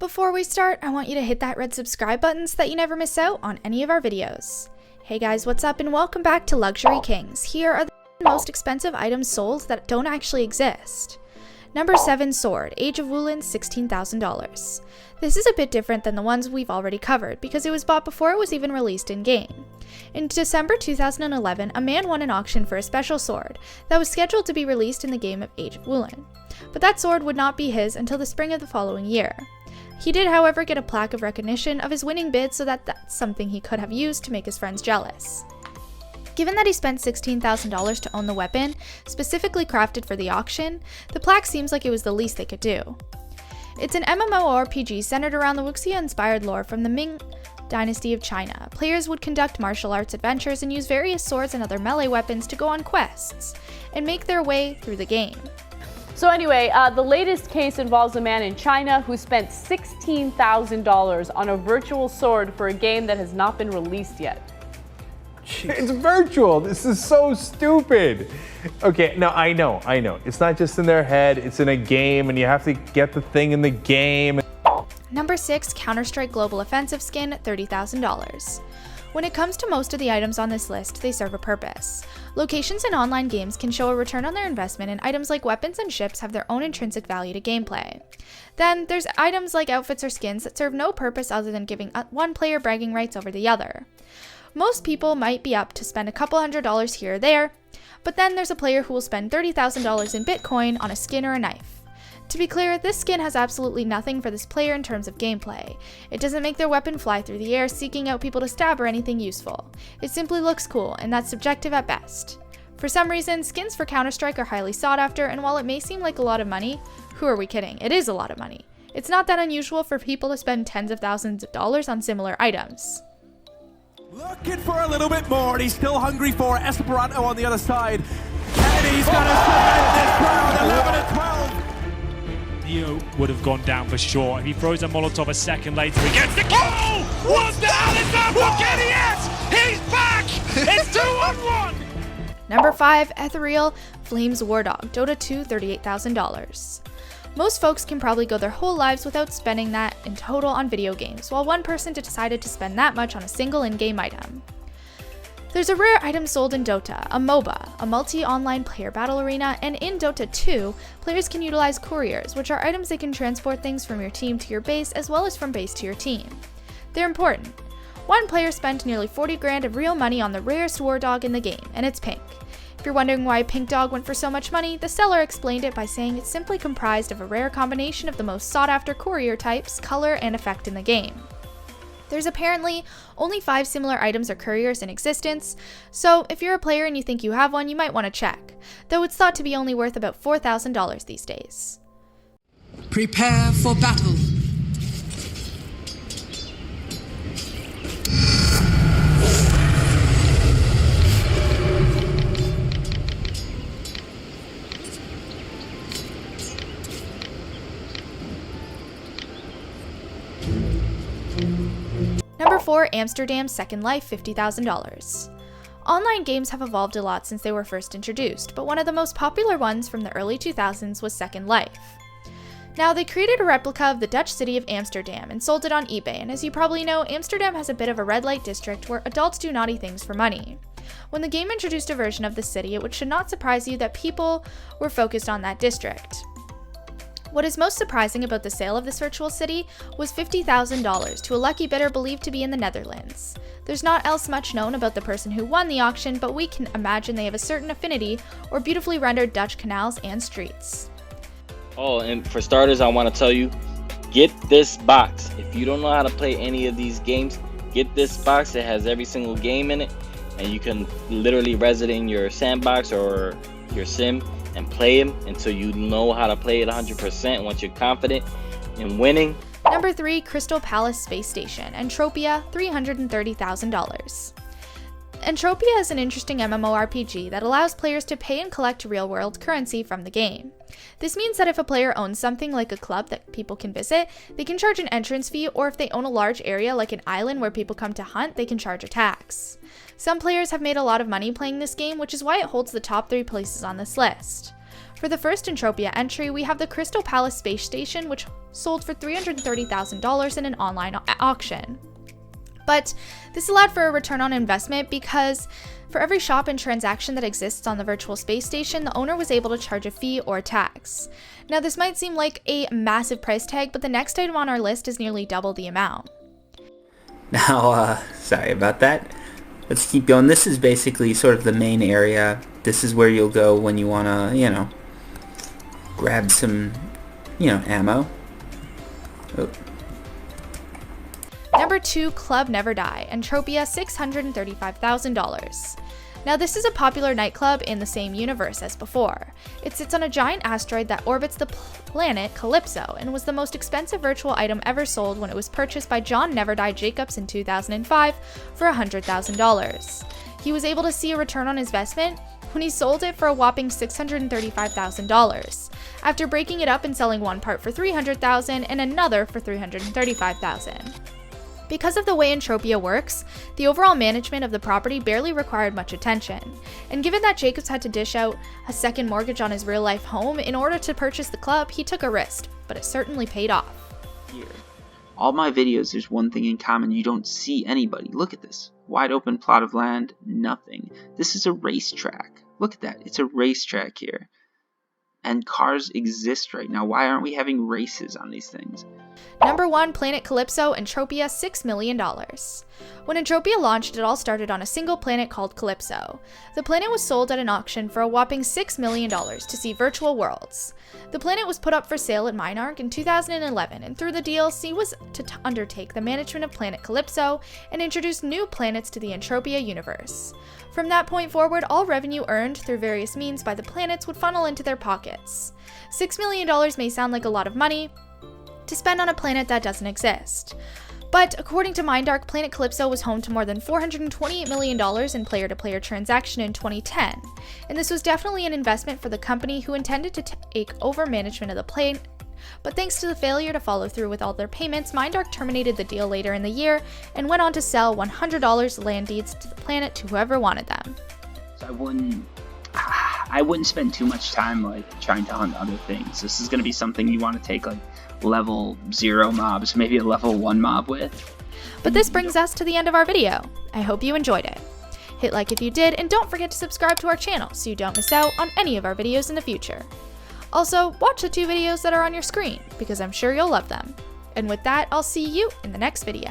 Before we start, I want you to hit that red subscribe button so that you never miss out on any of our videos. Hey guys, what's up and welcome back to Luxury Kings. Here are the most expensive items sold that don't actually exist. Number 7 Sword, Age of Wulin, $16,000. This is a bit different than the ones we've already covered because it was bought before it was even released in-game. In December 2011, a man won an auction for a special sword that was scheduled to be released in the game of Age of Wulin. But that sword would not be his until the spring of the following year. He did, however, get a plaque of recognition of his winning bid, so that's something he could have used to make his friends jealous. Given that he spent $16,000 to own the weapon, specifically crafted for the auction, the plaque seems like it was the least they could do. It's an MMORPG centered around the Wuxia-inspired lore from the Ming Dynasty of China. Players would conduct martial arts adventures and use various swords and other melee weapons to go on quests and make their way through the game. So anyway, the latest case involves a man in China who spent $16,000 on a virtual sword for a game that has not been released yet. Jeez. It's virtual. This is so stupid. Okay, no, I know. It's not just in their head, it's in a game and you have to get the thing in the game. Number 6, Counter-Strike Global Offensive Skin, $30,000. When it comes to most of the items on this list, they serve a purpose. Locations in online games can show a return on their investment, and items like weapons and ships have their own intrinsic value to gameplay. Then, there's items like outfits or skins that serve no purpose other than giving one player bragging rights over the other. Most people might be up to spend a couple $100s here or there, but then there's a player who will spend $30,000 in Bitcoin on a skin or a knife. To be clear, this skin has absolutely nothing for this player in terms of gameplay. It doesn't make their weapon fly through the air seeking out people to stab or anything useful. It simply looks cool, and that's subjective at best. For some reason, skins for Counter-Strike are highly sought after, and while it may seem like a lot of money, who are we kidding? It is a lot of money. It's not that unusual for people to spend tens of thousands of dollars on similar items. Looking for a little bit more, and he's still hungry for it. Esperanto on the other side. And he's going to cement this round, 11 and 12. Neo would have gone down for sure. If he throws a Molotov a second later, he gets the kill! What the hell is that? What can he hit? He's back! It's 2-on-1! Number 5, Ethereal Flames War Dog, Dota 2, $38,000. Most folks can probably go their whole lives without spending that in total on video games, while one person decided to spend that much on a single in-game item. There's a rare item sold in Dota, a MOBA, a multi-online player battle arena, and in Dota 2, players can utilize couriers, which are items that can transport things from your team to your base as well as from base to your team. They're important. One player spent nearly 40 grand of real money on the rarest war dog in the game, and it's pink. If you're wondering why Pink Dog went for so much money, the seller explained it by saying it's simply comprised of a rare combination of the most sought-after courier types, color, and effect in the game. There's apparently only 5 similar items or couriers in existence, so if you're a player and you think you have one, you might want to check, though it's thought to be only worth about $4,000 these days. Prepare for battle. Number 4, Amsterdam Second Life, $50,000. Online games have evolved a lot since they were first introduced, but one of the most popular ones from the early 2000s was Second Life. Now, they created a replica of the Dutch city of Amsterdam and sold it on eBay, and as you probably know, Amsterdam has a bit of a red light district where adults do naughty things for money. When the game introduced a version of the city, it should not surprise you that people were focused on that district. What is most surprising about the sale of this virtual city was $50,000 to a lucky bidder believed to be in the Netherlands. There's not else much known about the person who won the auction, but we can imagine they have a certain affinity or beautifully rendered Dutch canals and streets. Oh, and for starters, I want to tell you, get this box. If you don't know how to play any of these games, get this box. It has every single game in it, and you can literally resident in your sandbox or your sim and play them until you know how to play it 100%. Once you're confident in winning. Number 3, Crystal Palace Space Station, Entropia, $330,000. Entropia is an interesting MMORPG that allows players to pay and collect real-world currency from the game. This means that if a player owns something like a club that people can visit, they can charge an entrance fee, or if they own a large area like an island where people come to hunt, they can charge a tax. Some players have made a lot of money playing this game, which is why it holds the top 3 places on this list. For For the first Entropia entry, we have the Crystal Palace space station, which sold for $330,000 in an online auction. But this allowed for a return on investment because for every shop and transaction that exists on the virtual space station, the owner was able to charge a fee or a tax. Now, this might seem like a massive price tag, but the next item on our list is nearly double the amount. Now, sorry about that. Let's keep going. This is basically sort of the main area. This is where you'll go when you want to, grab some, ammo. Oh. Number 2, Club Never Die, Entropia, $635,000. Now, this is a popular nightclub in the same universe as before. It sits on a giant asteroid that orbits the planet Calypso and was the most expensive virtual item ever sold when it was purchased by John Never Die Jacobs in 2005 for $100,000. He was able to see a return on his investment when he sold it for a whopping $635,000, after breaking it up and selling one part for $300,000 and another for $335,000. Because of the way Entropia works, the overall management of the property barely required much attention, and given that Jacobs had to dish out a second mortgage on his real-life home in order to purchase the club, he took a risk, but it certainly paid off. Here, all my videos, there's one thing in common: you don't see anybody. Look at this. Wide open plot of land, nothing. This is a racetrack. Look at that, it's a racetrack here. And cars exist right now. Why aren't we having races on these things? Number 1, Planet Calypso, Entropia, $6 million. When Entropia launched, it all started on a single planet called Calypso. The planet was sold at an auction for a whopping $6 million to see virtual worlds. The planet was put up for sale at Minarch in 2011, and through the DLC was to undertake the management of Planet Calypso and introduce new planets to the Entropia universe. From that point forward, all revenue earned through various means by the planets would funnel into their pockets. $6 million may sound like a lot of money to spend on a planet that doesn't exist. But according to Mindark, Planet Calypso was home to more than $428 million in player-to-player transaction in 2010, and this was definitely an investment for the company who intended to take over management of the planet. But thanks to the failure to follow through with all their payments, Mindark terminated the deal later in the year and went on to sell $100 land deeds to the planet to whoever wanted them. So I wouldn't spend too much time trying to hunt other things. This is going to be something you want to take level 0 mobs, maybe a level 1 mob with. But this brings us to the end of our video. I hope you enjoyed it. Hit like if you did, and don't forget to subscribe to our channel so you don't miss out on any of our videos in the future. Also, watch the 2 videos that are on your screen, because I'm sure you'll love them. And with that, I'll see you in the next video.